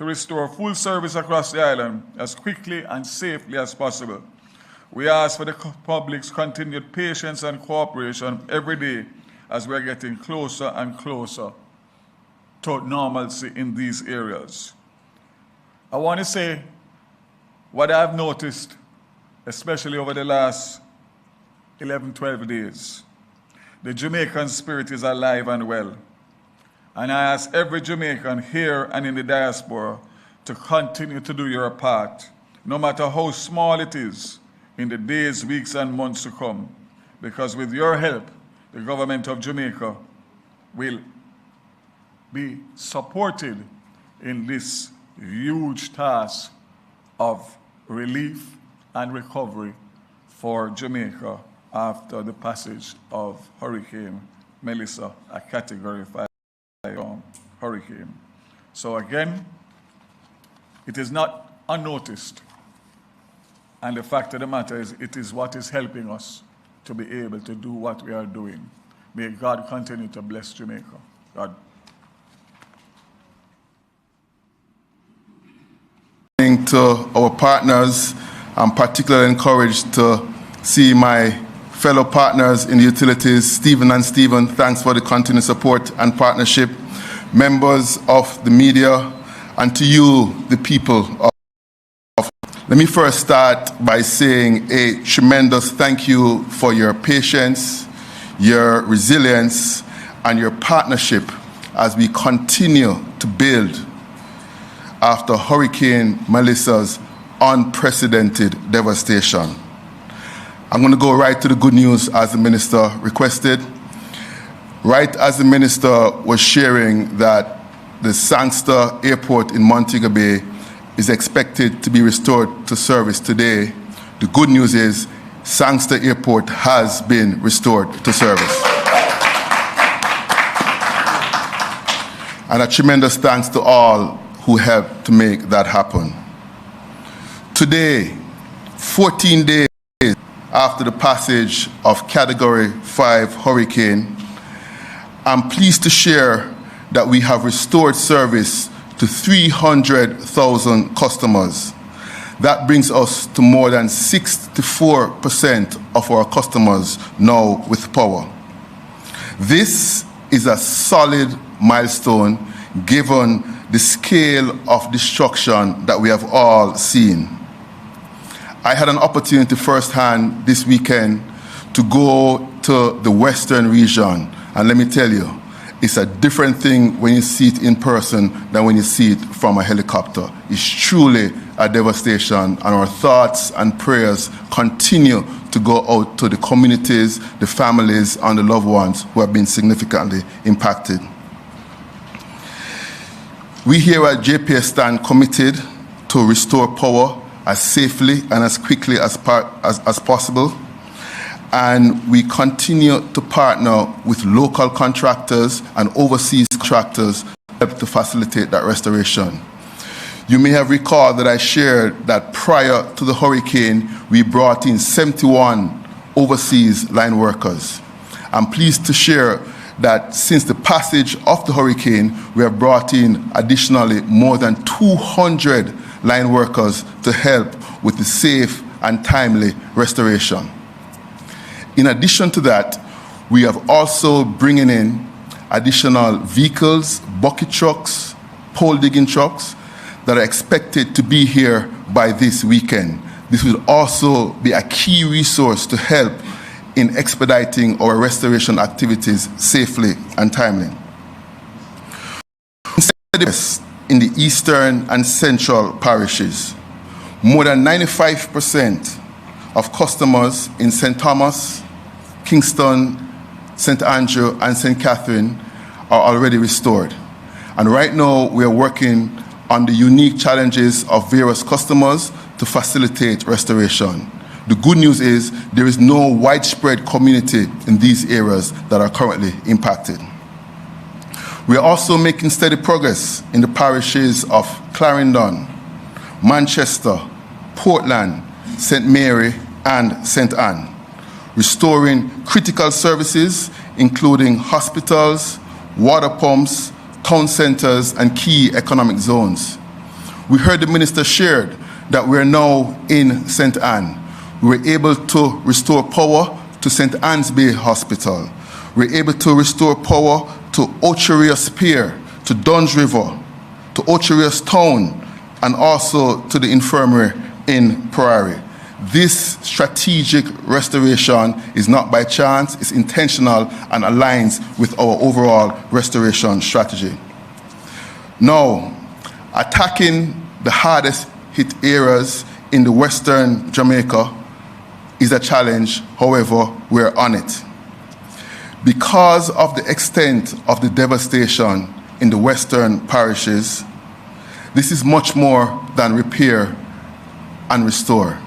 to restore full service across the island as quickly and safely as possible. We ask for the public's continued patience and cooperation every day as we're getting closer and closer to normalcy in these areas. I want to say what I've noticed, especially over the last 11, 12 days. The Jamaican spirit is alive and well. And I ask every Jamaican here and in the diaspora to continue to do your part, no matter how small it is, in the days, weeks, and months to come. Because with your help, the government of Jamaica will be supported in this huge task of relief and recovery for Jamaica after the passage of Hurricane Melissa, a Category 5 hurricane. So again, it is not unnoticed. And the fact of the matter is, it is what is helping us to be able to do what we are doing. May God continue to bless Jamaica. God. To our partners, I'm particularly encouraged to see my fellow partners in the utilities, Stephen and Stephen, thanks for the continued support and partnership. Members of the media, and to you, the people of. Let me first start by saying a tremendous thank you for your patience, your resilience, and your partnership as we continue to build after Hurricane Melissa's unprecedented devastation. I'm going to go right to the good news as the minister requested. Right as the minister was sharing that the Sangster Airport in Montego Bay is expected to be restored to service today, the good news is Sangster Airport has been restored to service. And a tremendous thanks to all who helped to make that happen. Today, 14 days after the passage of Category 5 hurricane, I'm pleased to share that we have restored service to 300,000 customers. That brings us to more than 64% of our customers now with power. This is a solid milestone given the scale of destruction that we have all seen. I had an opportunity firsthand this weekend to go to the western region, and let me tell you, it's a different thing when you see it in person than when you see it from a helicopter. It's truly a devastation, and our thoughts and prayers continue to go out to the communities, the families, and the loved ones who have been significantly impacted. We here at JPS stand committed to restore power as safely and as quickly as possible. And we continue to partner with local contractors and overseas contractors to facilitate that restoration. You may have recalled that I shared that prior to the hurricane, we brought in 71 overseas line workers. I'm pleased to share that since the passage of the hurricane, we have brought in additionally more than 200 line workers to help with the safe and timely restoration. In addition to that, we have also bringing in additional vehicles, bucket trucks, pole digging trucks that are expected to be here by this weekend. This will also be a key resource to help in expediting our restoration activities safely and timely. In the eastern and central parishes, more than 95% of customers in St. Thomas, Kingston, St. Andrew, and St. Catherine are already restored. And right now, we are working on the unique challenges of various customers to facilitate restoration. The good news is there is no widespread community in these areas that are currently impacted. We are also making steady progress in the parishes of Clarendon, Manchester, Portland, St. Mary, and St. Anne, restoring critical services including hospitals, water pumps, town centers, and key economic zones. We heard the minister shared that we're now in St. Anne. We were able to restore power to St. Anne's Bay Hospital. We're able to restore power to Ocherius Pier, to Duns River, to Ocherius Town, and also to the infirmary in Prairie. This strategic restoration is not by chance, it's intentional and aligns with our overall restoration strategy. Now, attacking the hardest hit areas in the Western Jamaica is a challenge, however, we're on it. Because of the extent of the devastation in the Western parishes, this is much more than repair and restore.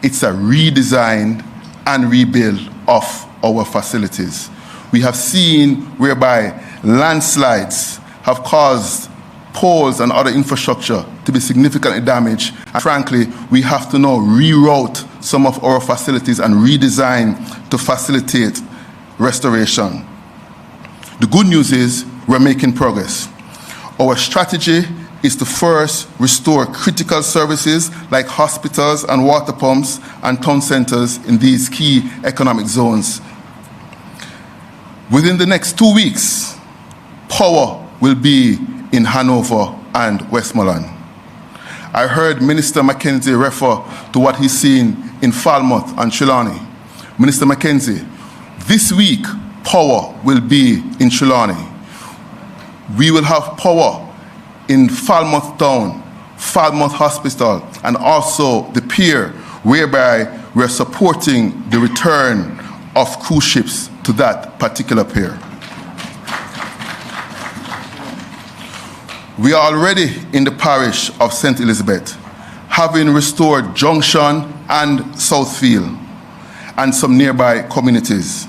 It's a redesign and rebuild of our facilities. We have seen whereby landslides have caused poles and other infrastructure to be significantly damaged. And frankly, we have to now reroute some of our facilities and redesign to facilitate restoration. The good news is we're making progress. Our strategy is to first restore critical services like hospitals and water pumps and town centers in these key economic zones. Within the next 2 weeks, power will be in Hanover and Westmoreland. I heard Minister Mackenzie refer to what he's seen in Falmouth and Trelawney. Minister Mackenzie, this week, power will be in Trelawney. We will have power in Falmouth Town, Falmouth Hospital, and also the pier, whereby we're supporting the return of cruise ships to that particular pier. We are already in the parish of St. Elizabeth, having restored Junction and Southfield and some nearby communities.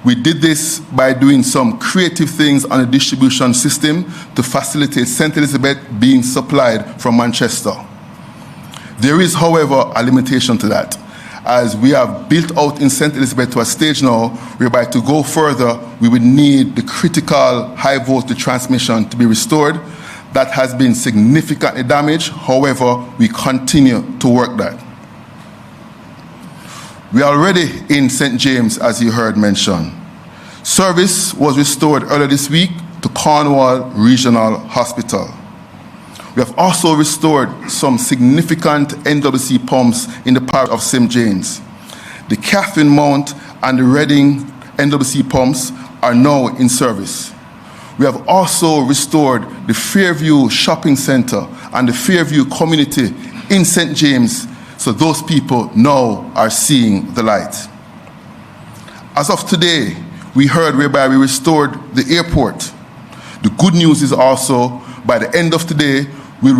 We did this by doing some creative things on the distribution system to facilitate St. Elizabeth being supplied from Manchester. There is, however, a limitation to that, as we have built out in St. Elizabeth to a stage now whereby to go further, we would need the critical high voltage transmission to be restored. That has been significantly damaged. However, we continue to work that. We are already in St. James, as you heard mentioned. Service was restored earlier this week to Cornwall Regional Hospital. We have also restored some significant NWC pumps in the parish of St. James. The Catherine Mount and the Reading NWC pumps are now in service. We have also restored the Fairview Shopping Center and the Fairview community in St. James, so those people now are seeing the light. As of today, we heard whereby we restored the airport. The good news is also, by the end of today, we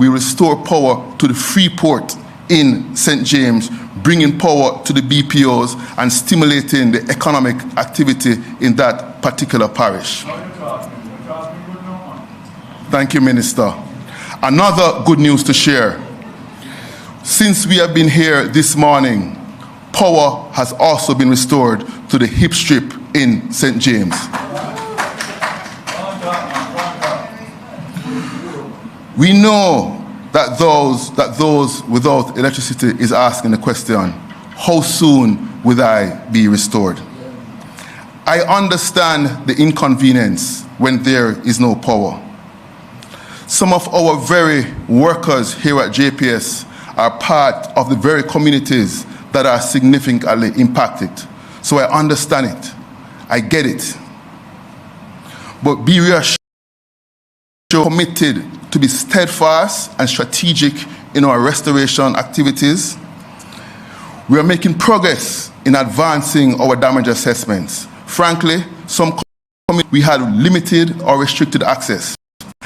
restore power to the Freeport in St. James, bringing power to the BPOs and stimulating the economic activity in that particular parish. Thank you, Minister. Another good news to share. Since we have been here this morning, power has also been restored to the hip strip in St. James. We know that those without electricity is asking the question, how soon will I be restored? I understand the inconvenience when there is no power. Some of our very workers here at JPS are part of the very communities that are significantly impacted. So I understand it. I get it. But be reassured, committed to be steadfast and strategic in our restoration activities. We are making progress in advancing our damage assessments. Frankly, some communities we had limited or restricted access.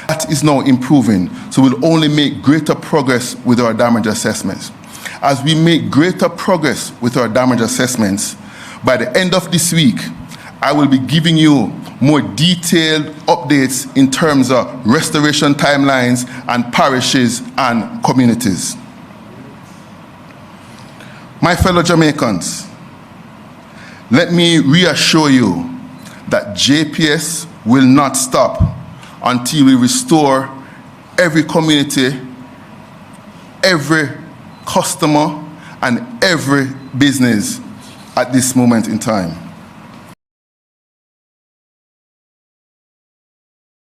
That is now improving, so we'll only make greater progress with our damage assessments. As we make greater progress with our damage assessments, by the end of this week, I will be giving you more detailed updates in terms of restoration timelines and parishes and communities. My fellow Jamaicans, let me reassure you that JPS will not stop until we restore every community every customer and every business at this moment in time.